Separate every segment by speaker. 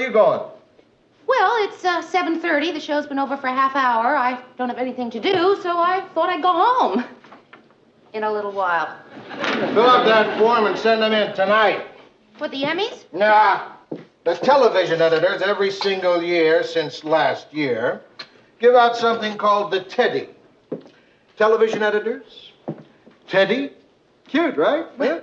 Speaker 1: you going?
Speaker 2: Well, it's 7:30. The show's been over for a half hour. I don't have anything to do, so I thought I'd go home. In a little while.
Speaker 1: Fill out that form and send them in tonight.
Speaker 2: What, the Emmys?
Speaker 1: Nah. The television editors every single year since last year give out something called the Teddy. Television editors? Teddy? Cute, right? Yeah.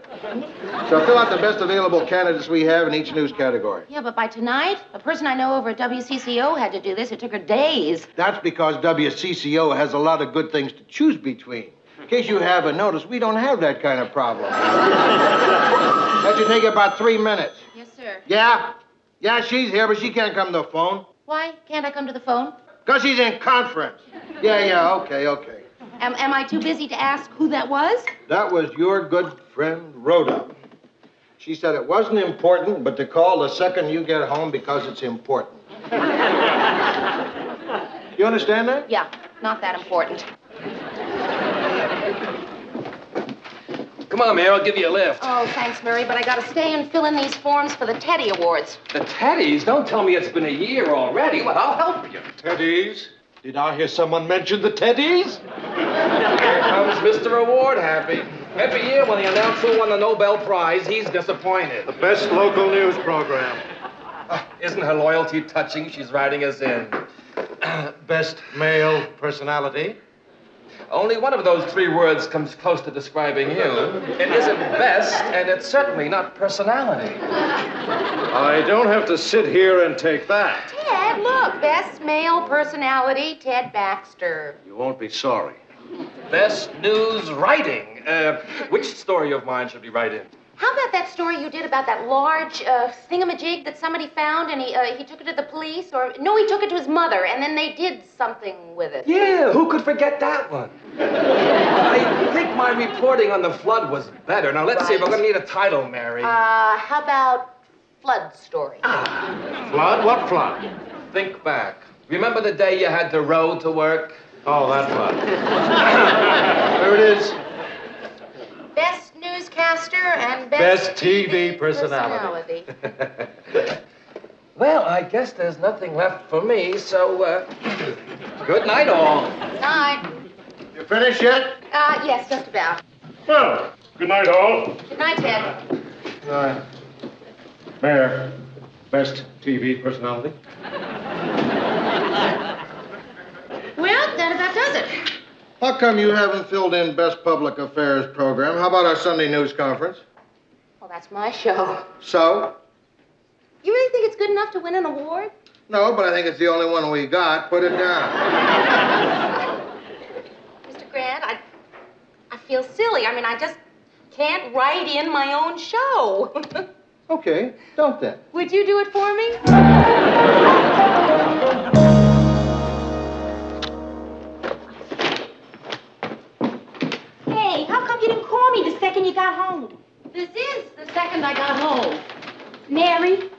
Speaker 1: So fill out the best available candidates we have in each news category.
Speaker 2: Yeah, but by tonight, a person I know over at WCCO had to do this. It took her days.
Speaker 1: That's because WCCO has a lot of good things to choose between. In case you haven't noticed, we don't have that kind of problem. That should take about 3 minutes.
Speaker 2: Yes, sir.
Speaker 1: Yeah? Yeah, she's here, but she can't come to the phone.
Speaker 2: Why can't I come to the phone?
Speaker 1: Because she's in conference. Yeah, okay.
Speaker 2: Am I too busy to ask who that was?
Speaker 1: That was your good friend, Rhoda. She said it wasn't important, but to call the second you get home because it's important. You understand that?
Speaker 2: Yeah, not that important.
Speaker 3: Come on, Mayor, I'll give you a lift.
Speaker 2: Oh, thanks, Murray, but I gotta stay and fill in these forms for the Teddy Awards.
Speaker 3: The Teddies? Don't tell me it's been a year already. Well, I'll help you.
Speaker 1: Teddies? Did I hear someone mention the Teddies?
Speaker 3: Here comes Mr. Award Happy. Every year when they announce who won the Nobel Prize, he's disappointed.
Speaker 1: The best local news program.
Speaker 3: Isn't her loyalty touching? She's writing us in.
Speaker 1: Best male personality.
Speaker 3: Only one of those 3 words comes close to describing you. It isn't best, and it's certainly not personality.
Speaker 1: I don't have to sit here and take that.
Speaker 2: Ted, look, best male personality, Ted Baxter.
Speaker 1: You won't be sorry.
Speaker 3: Best news writing. Which story of mine should we write in?
Speaker 2: How about that story you did about that large thingamajig that somebody found and he took it to the police? No, he took it to his mother, and then they did something with it.
Speaker 3: Yeah, who could forget that one? I think my reporting on the flood was better. Now, let's see. We're going to need a title, Mary.
Speaker 2: How about Flood Story?
Speaker 1: Flood? What flood?
Speaker 3: Think back. Remember the day you had to row to work?
Speaker 1: Oh, that flood. There it is.
Speaker 2: Best newscaster and
Speaker 1: Best TV personality.
Speaker 3: Well, I guess there's nothing left for me, so, good night, all.
Speaker 2: Night.
Speaker 1: You finished yet?
Speaker 2: Yes, just about.
Speaker 4: Well, good night, all.
Speaker 2: Good night, Ted.
Speaker 4: Mayor, best TV personality.
Speaker 2: Well, that about does it.
Speaker 1: How come you haven't filled in Best Public Affairs program? How about our Sunday news conference?
Speaker 2: Well, that's my show.
Speaker 1: So?
Speaker 2: You really think it's good enough to win an award?
Speaker 1: No, but I think it's the only one we got. Put it down.
Speaker 2: Mr. Grant, I feel silly. I mean, I just can't write in my own show.
Speaker 1: Okay, don't then.
Speaker 2: Would you do it for me?
Speaker 5: Hey, how come you didn't call me the second you got home?
Speaker 2: This is the second I got home.
Speaker 5: Mary,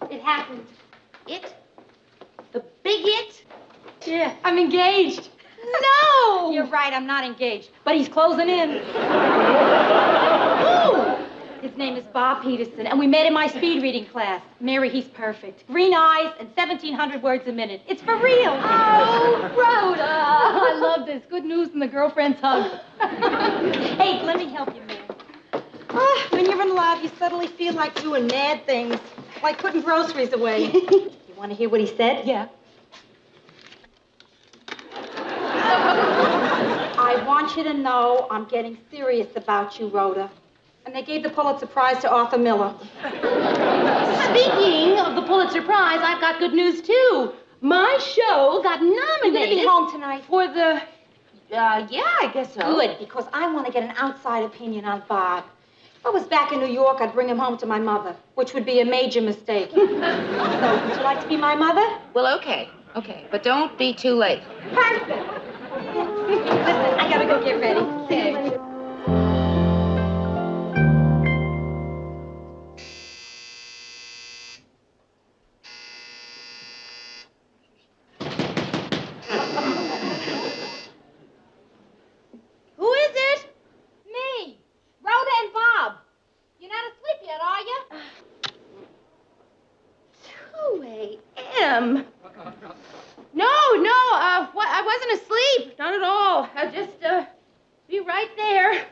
Speaker 5: it happened.
Speaker 2: It? The big it?
Speaker 5: Yeah, I'm engaged.
Speaker 2: No!
Speaker 5: You're right, I'm not engaged. But he's closing in.
Speaker 2: Who?
Speaker 5: His name is Bob Peterson, and we met in my speed reading class. Mary, he's perfect. Green eyes and 1,700 words a minute. It's for real.
Speaker 2: Oh, Rhoda!
Speaker 5: I love this. Good news and the girlfriend's hug. Hey, let me help you, Mary.
Speaker 6: When you're in love, you suddenly feel like doing mad things, like putting groceries away. You want to hear what he said?
Speaker 5: Yeah.
Speaker 6: I want you to know I'm getting serious about you, Rhoda. And they gave the Pulitzer Prize to Arthur Miller.
Speaker 2: Speaking of the Pulitzer Prize, I've got good news, too. My show got
Speaker 6: You're going
Speaker 2: nominated.
Speaker 6: to be home tonight.
Speaker 2: For the... yeah, I guess so.
Speaker 6: Good, because I want to get an outside opinion on Bob. If I was back in New York, I'd bring him home to my mother, which would be a major mistake. So, would you like to be my mother?
Speaker 2: Well, okay, but don't be too late.
Speaker 6: Perfect. Listen, I gotta go get ready.
Speaker 2: Okay. Who is it?
Speaker 5: Me, Rhoda and Bob. You're not asleep yet, are you?
Speaker 2: No, I wasn't asleep. Not at all. I'll just, be right there.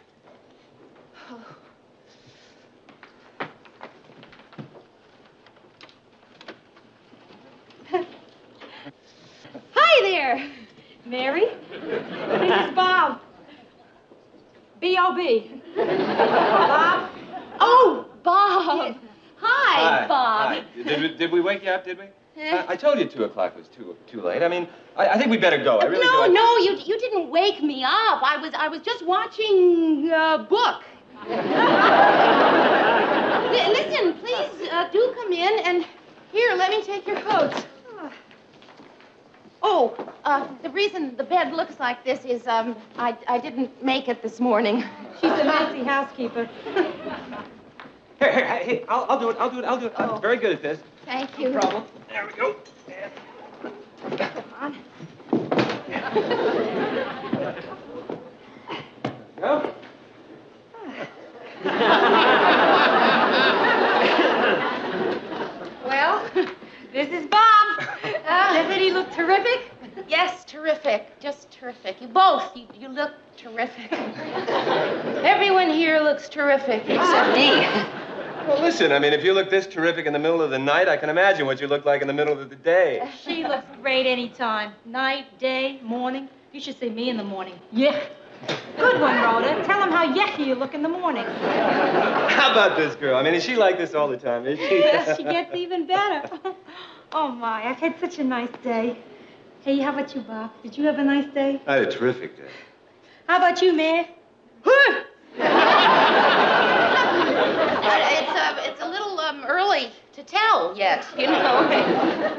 Speaker 5: Hi there, Mary. This is Bob. B.O.B. Bob?
Speaker 2: Oh, Bob.
Speaker 5: Yes.
Speaker 2: Hi, Bob.
Speaker 3: Hi. Did we wake you up, did we? I told you 2 o'clock was too late. I mean, I think we better go. I really do.
Speaker 2: No, you didn't wake me up. I was just watching a book. Listen, please, do come in, and here, let me take your coats. Oh, the reason the bed looks like this is, I didn't make it this morning.
Speaker 5: She's a messy housekeeper.
Speaker 3: Here, I'll do it.
Speaker 2: Oh.
Speaker 3: I'm very good at this.
Speaker 2: Thank you.
Speaker 3: No problem. There we go.
Speaker 5: Come on.
Speaker 3: Go.
Speaker 5: Well, this is Bob. Doesn't he look terrific?
Speaker 2: Yes, terrific. Just terrific. You both, you look terrific. Everyone here looks terrific except me.
Speaker 3: Well, listen, I mean, if you look this terrific in the middle of the night, I can imagine what you look like in the middle of the day.
Speaker 5: She looks great anytime. Night, day, morning. You should see me in the morning. Yeah. Good one, Rhoda. Tell him how yucky you look in the morning.
Speaker 3: How about this girl? I mean, is she like this all the time, is she?
Speaker 5: Yes, she gets even better. Oh, my, I've had such a nice day. Hey, how about you, Bob? Did you have a nice day?
Speaker 3: I had a terrific day.
Speaker 5: How about you, man?
Speaker 2: It's a little early to tell yet, you know.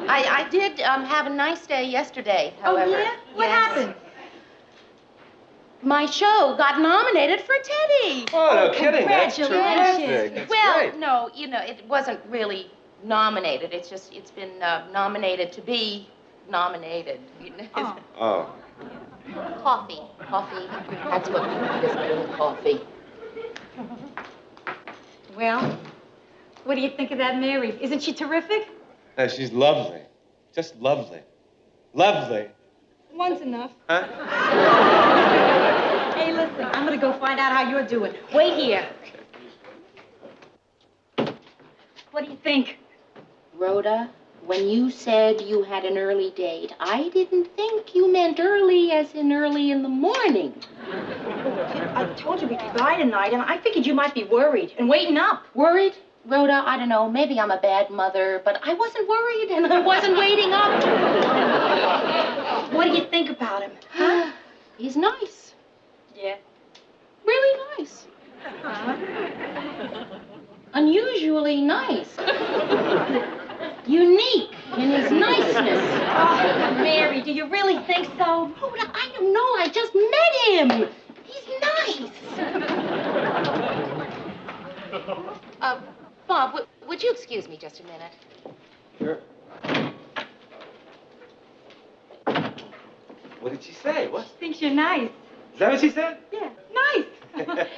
Speaker 2: I did have a nice day yesterday, however.
Speaker 5: Oh, yeah? What happened?
Speaker 2: My show got nominated for Teddy.
Speaker 3: Oh, no kidding. That's
Speaker 5: Congratulations.
Speaker 3: terrific. That's
Speaker 2: Well,
Speaker 3: great.
Speaker 2: no, you know, it wasn't really nominated. It's just, it's been nominated to be nominated. You know?
Speaker 5: Oh.
Speaker 3: Oh.
Speaker 2: Coffee. That's what it is, coffee.
Speaker 5: Well, what do you think of that Mary? Isn't she terrific?
Speaker 3: No, she's lovely. Just lovely. Lovely.
Speaker 5: One's enough.
Speaker 3: Huh?
Speaker 5: Hey, listen, I'm gonna go find out how you're doing. Wait here. What do you think?
Speaker 2: Rhoda, when you said you had an early date, I didn't think you meant early as in early in the morning.
Speaker 5: I told you we could buy tonight, and I figured you might be worried and waiting up.
Speaker 2: Worried? Rhoda, I don't know, maybe I'm a bad mother, but I wasn't worried and I wasn't waiting up.
Speaker 5: What do you think about him?
Speaker 2: Huh? He's nice.
Speaker 5: Yeah.
Speaker 2: Really nice. Unusually nice. Unique in his niceness.
Speaker 5: Oh, Mary, do you really think so?
Speaker 2: Rhoda, I don't know, I just met him. He's nice. Bob, would you excuse me just a minute?
Speaker 3: Sure. What did she say? What?
Speaker 5: She thinks you're nice.
Speaker 3: Is that what she said?
Speaker 5: Yeah, nice.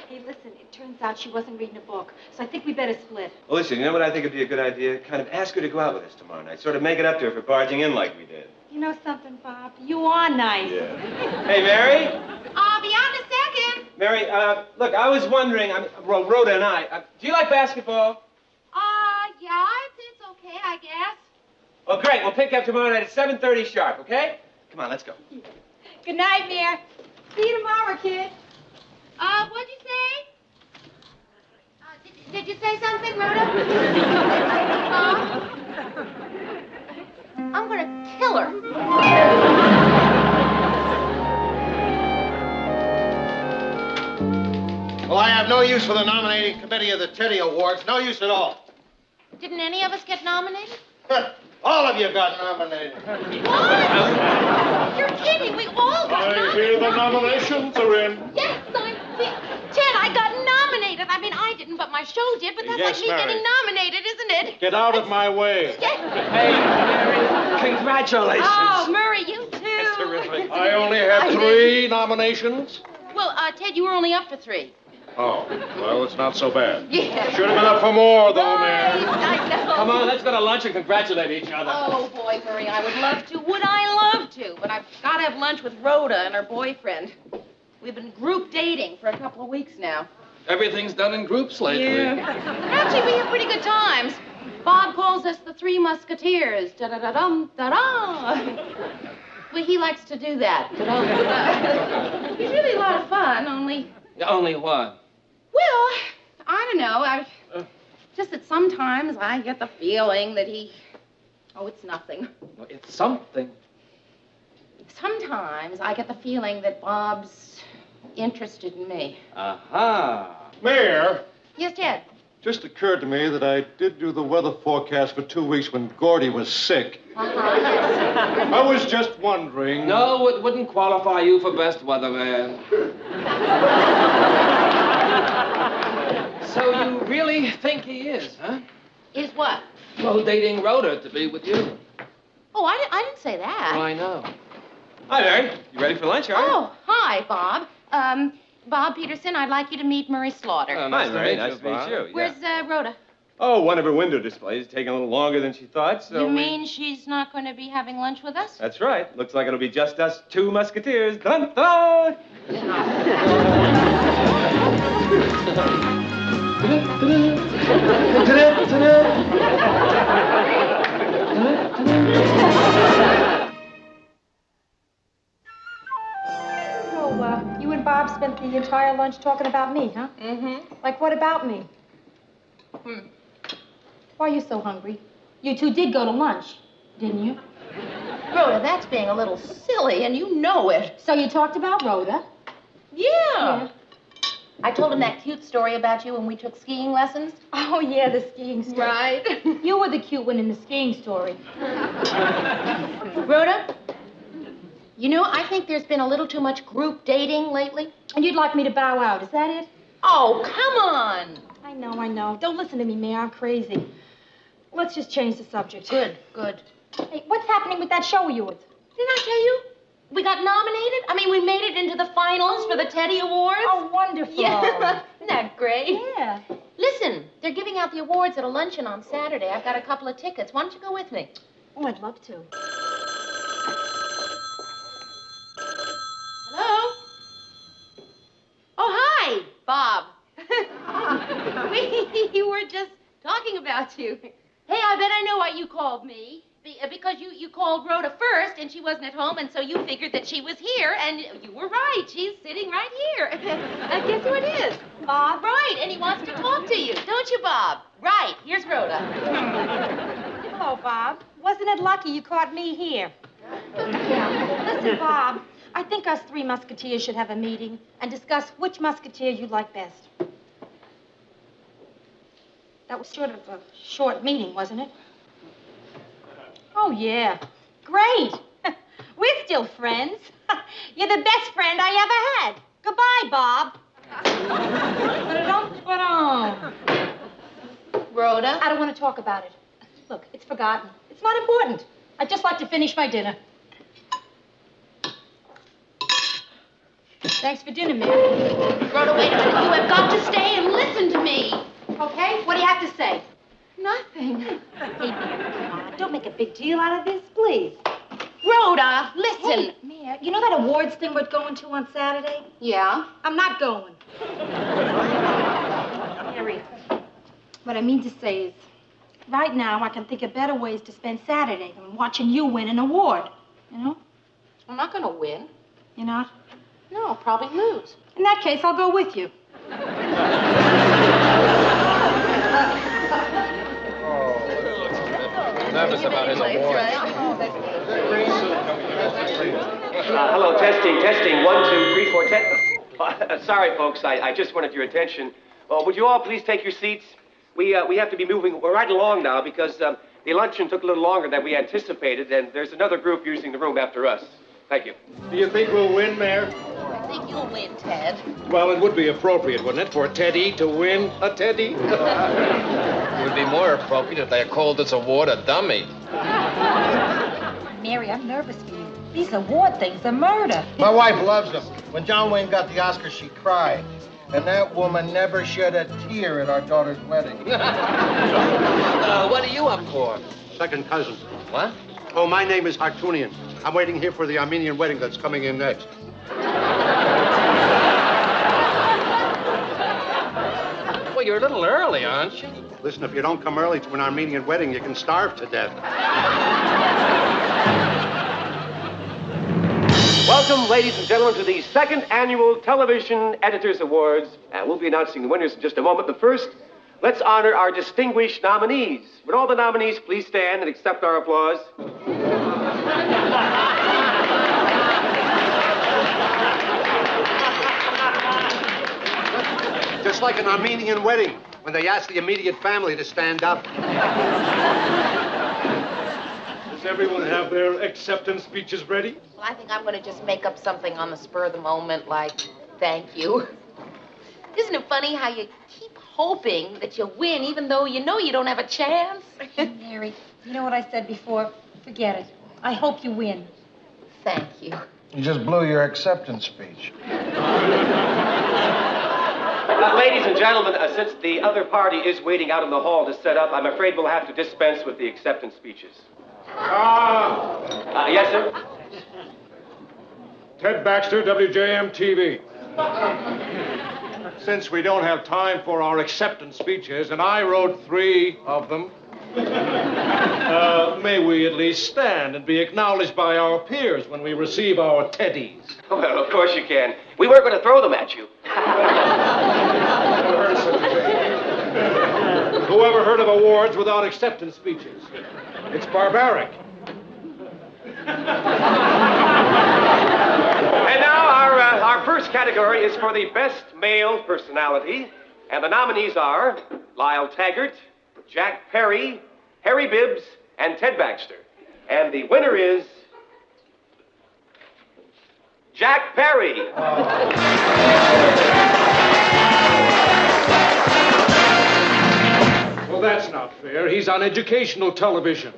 Speaker 5: Hey, listen, it turns out she wasn't reading a book, so I think we better split.
Speaker 3: Well, listen, you know what I think would be a good idea? Kind of ask her to go out with us tomorrow night. Sort of make it up to her for barging in like we did.
Speaker 5: You know something, Bob? You are nice.
Speaker 3: Yeah. Hey, Mary?
Speaker 2: I'll be out in a second.
Speaker 3: Mary, look, I was wondering, well, Rhoda and I, do you like basketball?
Speaker 2: Yeah, it's okay, I guess.
Speaker 3: Well, great. We'll pick up tomorrow night at 7:30 sharp, okay? Come on, let's go.
Speaker 5: Good night, Mary. See you tomorrow, kid.
Speaker 2: What'd you say? Did you say something, Rhoda? I'm gonna kill her.
Speaker 1: Well, I have no use for the nominating committee of the Teddy Awards. No use at all.
Speaker 2: Didn't any of us get nominated?
Speaker 1: All of you got nominated.
Speaker 2: What? You're kidding. We all got
Speaker 4: I
Speaker 2: nominated.
Speaker 4: hear the nominations are in.
Speaker 2: Yes, Ted, I got nominated. I mean, I didn't, but my show did. But that's
Speaker 4: Yes,
Speaker 2: like me
Speaker 4: Mary.
Speaker 2: getting nominated, isn't it?
Speaker 4: Get out of my way.
Speaker 2: Yes.
Speaker 3: Hey, Mary, congratulations.
Speaker 2: Oh, Murray, you too.
Speaker 3: That's terrific.
Speaker 4: I only have 3 nominations.
Speaker 2: Well, Ted, you were only up for 3.
Speaker 4: Oh, well, it's not so bad.
Speaker 2: Yeah.
Speaker 4: Should have been up for more, though,
Speaker 2: Right,
Speaker 4: Mayor.
Speaker 2: I know.
Speaker 3: Come on, let's go to lunch and congratulate each other.
Speaker 2: Oh, boy, Murray, I would love to. Would I love to? But I've got to have lunch with Rhoda and her boyfriend. We've been group dating for a couple of weeks now.
Speaker 3: Everything's done in groups lately.
Speaker 2: Actually, we have pretty good times. Bob calls us the Three Musketeers. Da-da-da-dum, da-da. Well, he likes to do that. Da-da-da-da. He's really a lot of fun, only...
Speaker 3: Only what?
Speaker 2: Well, I don't know. Just that sometimes I get the feeling that he... Oh, it's nothing.
Speaker 3: Well, it's something.
Speaker 2: Sometimes I get the feeling that Bob's interested in me.
Speaker 3: Aha.
Speaker 4: Mayor,
Speaker 2: Yes, Ted?
Speaker 4: just occurred to me that I did do the weather forecast for 2 weeks when Gordy was sick.
Speaker 2: Uh-huh.
Speaker 4: I was just wondering...
Speaker 3: No, it wouldn't qualify you for best weatherman. So you really think he is, huh?
Speaker 2: Is what?
Speaker 3: Well, dating Rhoda to be with you.
Speaker 2: Oh, I didn't say that.
Speaker 3: I know. Hi, Mary. You ready for lunch, are you?
Speaker 2: Oh, hi, Bob. Bob Peterson, I'd like you to meet Murray Slaughter.
Speaker 3: Nice
Speaker 7: Mary.
Speaker 3: to
Speaker 7: Nice to meet you.
Speaker 2: Where's Rhoda?
Speaker 7: Oh, one of her window displays taking a little longer than she thought, so
Speaker 2: You mean she's not going to be having lunch with us?
Speaker 7: That's right. Looks like it'll be just us two musketeers. Dun, dun.
Speaker 6: So, you and Bob spent the entire lunch talking about me, huh?
Speaker 2: Mm-hmm.
Speaker 6: Like, what about me? Why are you so hungry? You two did go to lunch, didn't you?
Speaker 2: Rhoda, that's being a little silly, and you know it.
Speaker 6: So you talked about Rhoda?
Speaker 2: Yeah. I told him that cute story about you when we took skiing lessons.
Speaker 6: Oh, yeah, the skiing story.
Speaker 2: Right.
Speaker 6: You were the cute one in the skiing story.
Speaker 2: Rhoda, you know, I think there's been a little too much group dating lately.
Speaker 6: And you'd like me to bow out, is that it?
Speaker 2: Oh, come on.
Speaker 6: I know. Don't listen to me, Mayor. I'm crazy. Let's just change the subject.
Speaker 2: Good.
Speaker 6: Hey, what's happening with that show of yours?
Speaker 2: Didn't I tell you? We got nominated. I mean, we made it into the finals for the Teddy Awards.
Speaker 6: Oh, wonderful.
Speaker 2: Yeah. Isn't that great?
Speaker 6: Yeah.
Speaker 2: Listen, they're giving out the awards at a luncheon on Saturday. I've got a couple of tickets. Why don't you go with me?
Speaker 6: Oh, I'd love to.
Speaker 2: Hello? Oh, hi, Bob. We were just talking about you. Hey, I bet I know why you called me. Because you called Rhoda first, and she wasn't at home, and so you figured that she was here, and you were right. She's sitting right here. Guess who it is?
Speaker 6: Bob?
Speaker 2: Right, and he wants to talk to you. Don't you, Bob? Right, here's Rhoda.
Speaker 6: Hello, Bob. Wasn't it lucky you caught me here? Listen, Bob, I think us three musketeers should have a meeting and discuss which musketeer you like best. That was sort of a short meeting, wasn't it? Oh, yeah. Great. We're still friends. You're the best friend I ever had. Goodbye, Bob.
Speaker 2: Rhoda?
Speaker 6: I don't want to talk about it. Look, it's forgotten. It's not important. I'd just like to finish my dinner. Thanks for dinner, Mary.
Speaker 2: Rhoda, wait a minute. You have got to stay and listen to me.
Speaker 6: Okay, what do you have to say?
Speaker 2: Nothing.
Speaker 6: Hey, Mary, come on. Don't make a big deal out of this, please.
Speaker 2: Rhoda, listen.
Speaker 6: Hey, Mary, you know that awards thing we're going to on Saturday?
Speaker 2: Yeah?
Speaker 6: I'm not going. Mary, what I mean to say is, right now I can think of better ways to spend Saturday than watching you win an award. You know?
Speaker 2: I'm not going to win.
Speaker 6: You're not?
Speaker 2: No, I'll probably lose.
Speaker 6: In that case, I'll go with you.
Speaker 3: Nervous about his award.
Speaker 8: Hello, testing. 1, 2, 3, 4, 10. Sorry, folks, I just wanted your attention. Would you all please take your seats? We have to be moving right along now because the luncheon took a little longer than we anticipated, and there's another group using the room after us. Thank you.
Speaker 4: Do you think we'll win, Mayor?
Speaker 2: I think you'll win, Ted.
Speaker 4: Well, it would be appropriate, wouldn't it, for Teddy to win a Teddy?
Speaker 3: It would be more appropriate if they had called this award a dummy.
Speaker 6: Mary, I'm nervous for you. These award things are murder.
Speaker 1: My wife loves them. When John Wayne got the Oscar, she cried. And that woman never shed a tear at our daughter's wedding.
Speaker 3: What are you up for?
Speaker 4: Second cousin.
Speaker 3: What?
Speaker 4: Oh, my name is Hartunian. I'm waiting here for the Armenian wedding that's coming in next.
Speaker 3: Well, you're a little early, aren't you?
Speaker 4: Listen, if you don't come early to an Armenian wedding, you can starve to death.
Speaker 8: Welcome, ladies and gentlemen, to the second annual Television Editors Awards. We'll be announcing the winners in just a moment, but first, let's honor our distinguished nominees. Would all the nominees please stand and accept our applause?
Speaker 4: Just like an Armenian wedding, when they ask the immediate family to stand up.
Speaker 9: Does everyone have their acceptance speeches ready?
Speaker 2: Well, I think I'm going to just make up something on the spur of the moment, like, thank you. Isn't it funny how you keep hoping that you'll win even though you know you don't have a chance?
Speaker 5: Mary, you know what I said before? Forget it. I hope you win.
Speaker 2: Thank you.
Speaker 1: You just blew your acceptance speech.
Speaker 8: Ladies and gentlemen, since the other party is waiting out in the hall to set up, I'm afraid we'll have to dispense with the acceptance speeches. Yes, sir?
Speaker 9: Ted Baxter, WJM-TV. Since we don't have time for our acceptance speeches, and I wrote 3 of them, may we at least stand and be acknowledged by our peers when we receive our teddies?
Speaker 8: Well, of course you can. We weren't going to throw them at you.
Speaker 9: Whoever heard of awards without acceptance speeches? It's barbaric.
Speaker 8: And now our first category is for the best male personality, and the nominees are Lyle Taggart, Jack Perry, Harry Bibbs, and Ted Baxter. And the winner is Jack Perry.
Speaker 9: Well, that's not fair. He's on educational television.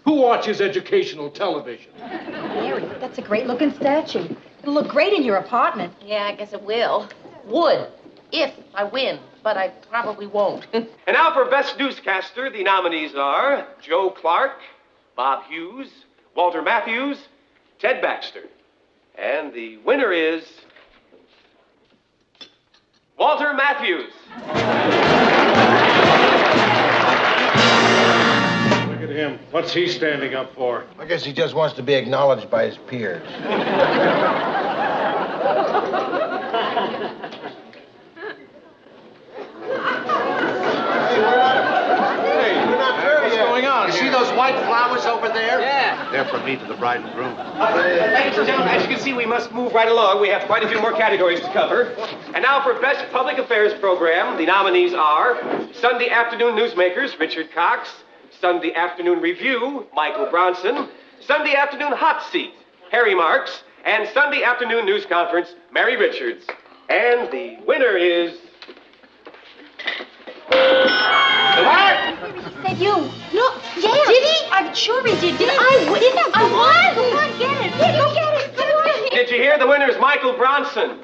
Speaker 9: Who watches educational television?
Speaker 5: Mary, that's a great-looking statue. It'll look great in your apartment.
Speaker 2: Yeah, I guess it will. Would, if I win, but I probably won't.
Speaker 8: And now for Best Newscaster, the nominees are Joe Clark, Bob Hughes, Walter Matthews, Ted Baxter. And the winner is Walter Matthews.
Speaker 9: Look at him. What's he standing up for?
Speaker 1: I guess he just wants to be acknowledged by his peers.
Speaker 4: What's going on? You see those white flowers over there?
Speaker 8: Yeah.
Speaker 4: They're from me to the bride and groom.
Speaker 8: Ladies and gentlemen, as you can see, we must move right along. We have quite a few more categories to cover. And now for Best Public Affairs Program, the nominees are Sunday Afternoon Newsmakers, Richard Cox, Sunday Afternoon Review, Michael Bronson, Sunday Afternoon Hot Seat, Harry Marks, and Sunday Afternoon News Conference, Mary Richards. And the winner is... The what?
Speaker 6: Said you. No, yeah. Did he? I'm sure he did. Did I win? I won. Come on, get it. Yeah, go get it. Come on.
Speaker 8: Did you hear? The winner is Michael Bronson.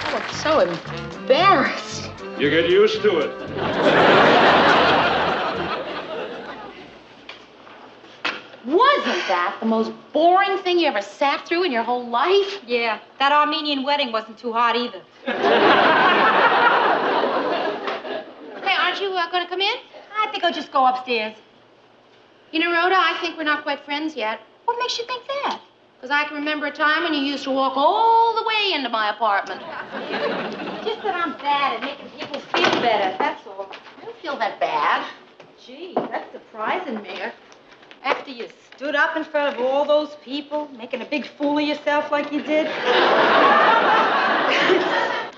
Speaker 2: Oh, I'm so embarrassed.
Speaker 9: You get used to it.
Speaker 2: Wasn't that the most boring thing you ever sat through in your whole life?
Speaker 5: Yeah, that Armenian wedding wasn't too hot either.
Speaker 2: Hey, aren't you going to come in?
Speaker 5: I think I'll just go upstairs.
Speaker 2: You know, Rhoda, I think we're not quite friends yet.
Speaker 5: What makes you think that?
Speaker 2: Because I can remember a time when you used to walk all the way into my apartment.
Speaker 5: Just that I'm bad at making people feel better, that's all.
Speaker 2: I don't feel that bad.
Speaker 5: Gee, that's surprising, Mayor. After you stood up in front of all those people, making a big fool of yourself like you did.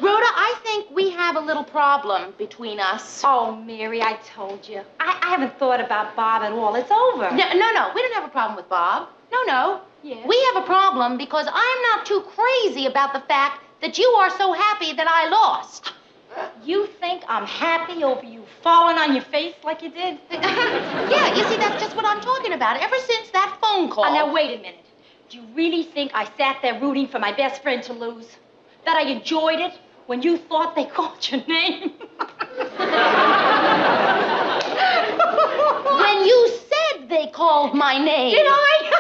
Speaker 2: Rhoda, I think we have a little problem between us.
Speaker 5: Oh, Mary, I told you. I haven't thought about Bob at all. It's over.
Speaker 2: No, we don't have a problem with Bob. No.
Speaker 5: Yeah.
Speaker 2: We have a problem because I'm not too crazy about the fact that you are so happy that I lost.
Speaker 5: You think I'm happy over you falling on your face like you did?
Speaker 2: Yeah, you see, that's just what I'm talking about. Ever since that phone call.
Speaker 5: Oh, now, wait a minute.
Speaker 6: Do you really think I sat there rooting for my best friend to lose? That I enjoyed it when you thought they called your name?
Speaker 2: When you said they called my name.
Speaker 6: Did I?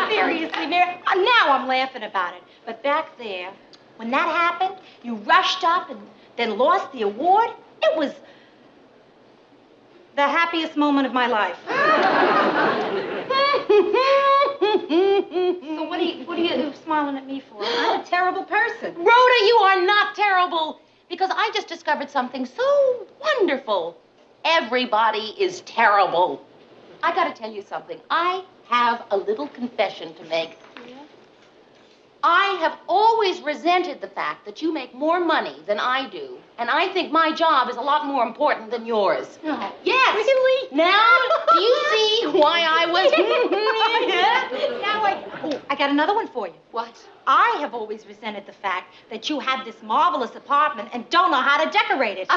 Speaker 6: Seriously, Mary, now I'm laughing about it. But back there, when that happened, you rushed up and then lost the award. It was the happiest moment of my life. So what are you smiling at me for? I'm a terrible person.
Speaker 2: Rhoda, you are not terrible, because I just discovered something so wonderful. Everybody is terrible. I gotta tell you something. I have a little confession to make.
Speaker 6: Yeah?
Speaker 2: I have always resented the fact that you make more money than I do, and I think my job is a lot more important than yours.
Speaker 6: No.
Speaker 2: Yes.
Speaker 6: Really?
Speaker 2: Now, do you see why I was...
Speaker 6: Now I got another one for you.
Speaker 2: What?
Speaker 6: I have always resented the fact that you have this marvelous apartment and don't know how to decorate it.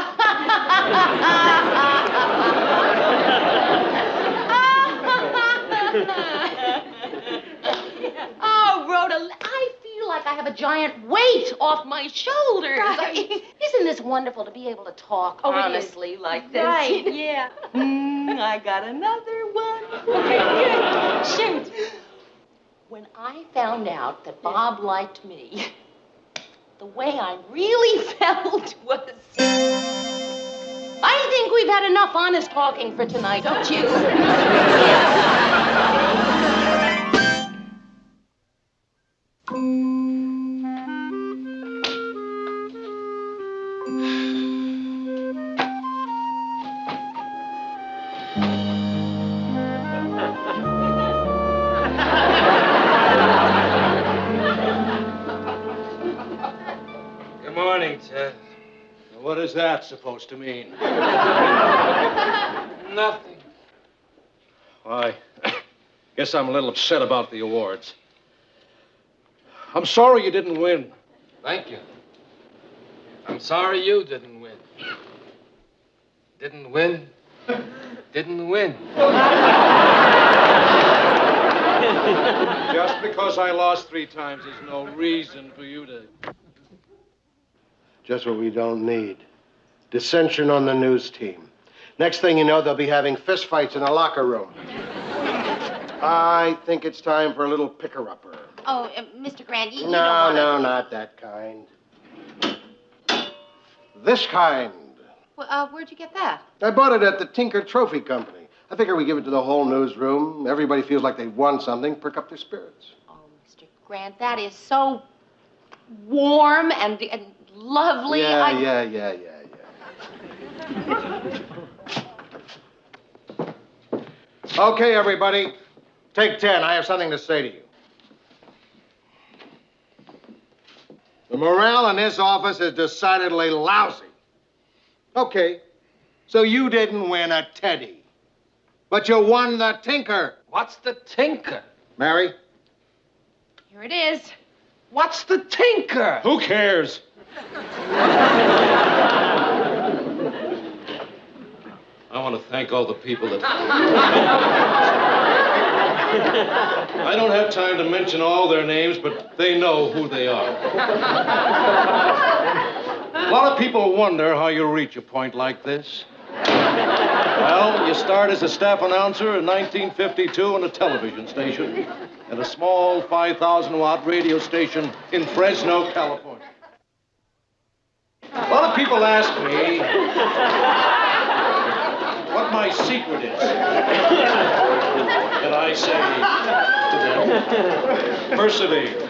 Speaker 2: Oh, Rhoda, I feel like I have a giant weight off my shoulders.
Speaker 6: Right.
Speaker 2: Isn't this wonderful to be able to talk honestly like this?
Speaker 6: Right, yeah.
Speaker 2: I got another one.
Speaker 6: Okay, good. Shoot.
Speaker 2: When I found out that Bob liked me, the way I really felt was... I think we've had enough honest talking for tonight, don't you?
Speaker 3: Good morning, Ted.
Speaker 4: What is that supposed to mean?
Speaker 3: Nothing.
Speaker 4: I guess I'm a little upset about the awards. I'm sorry you didn't win.
Speaker 3: Thank you. I'm sorry you didn't win. Didn't win. Didn't win.
Speaker 4: Just because I lost 3 times is no reason for you to...
Speaker 1: Just what we don't need. Dissension on the news team. Next thing you know, they'll be having fistfights in the locker room. I think it's time for a little picker-upper.
Speaker 2: Oh, Mr. Grant, you don't
Speaker 1: No,
Speaker 2: want to...
Speaker 1: no, not that kind. This kind.
Speaker 2: Well, where'd you get that?
Speaker 1: I bought it at the Tinker Trophy Company. I figure we give it to the whole newsroom. Everybody feels like they've won something, perk up their spirits.
Speaker 2: Oh, Mr. Grant, that is so warm and lovely.
Speaker 1: Yeah. Okay, everybody. Take 10. I have something to say to you. The morale in this office is decidedly lousy. Okay, so you didn't win a teddy, but you won the Tinker.
Speaker 3: What's the Tinker?
Speaker 1: Mary?
Speaker 2: Here it is.
Speaker 3: What's the Tinker?
Speaker 4: Who cares? I want to thank all the people that... I don't have time to mention all their names, but they know who they are. A lot of people wonder how you reach a point like this. Well, you start as a staff announcer in 1952 on a television station at a small 5,000-watt radio station in Fresno, California. A lot of people ask me what my secret is. And I say to them, persevere.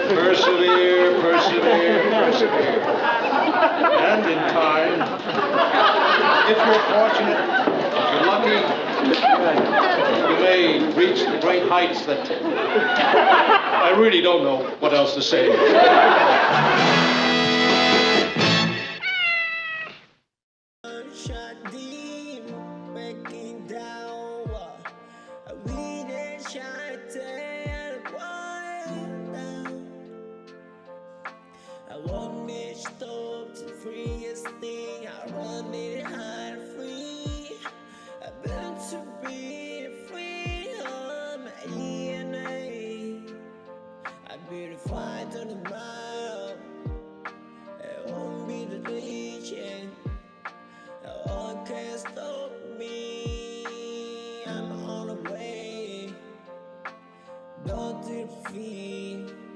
Speaker 4: Persevere, persevere, persevere. And in time, if you're fortunate, if you're lucky, you may reach the great heights that I really don't know what else to say.
Speaker 10: To be free. Don't feel free.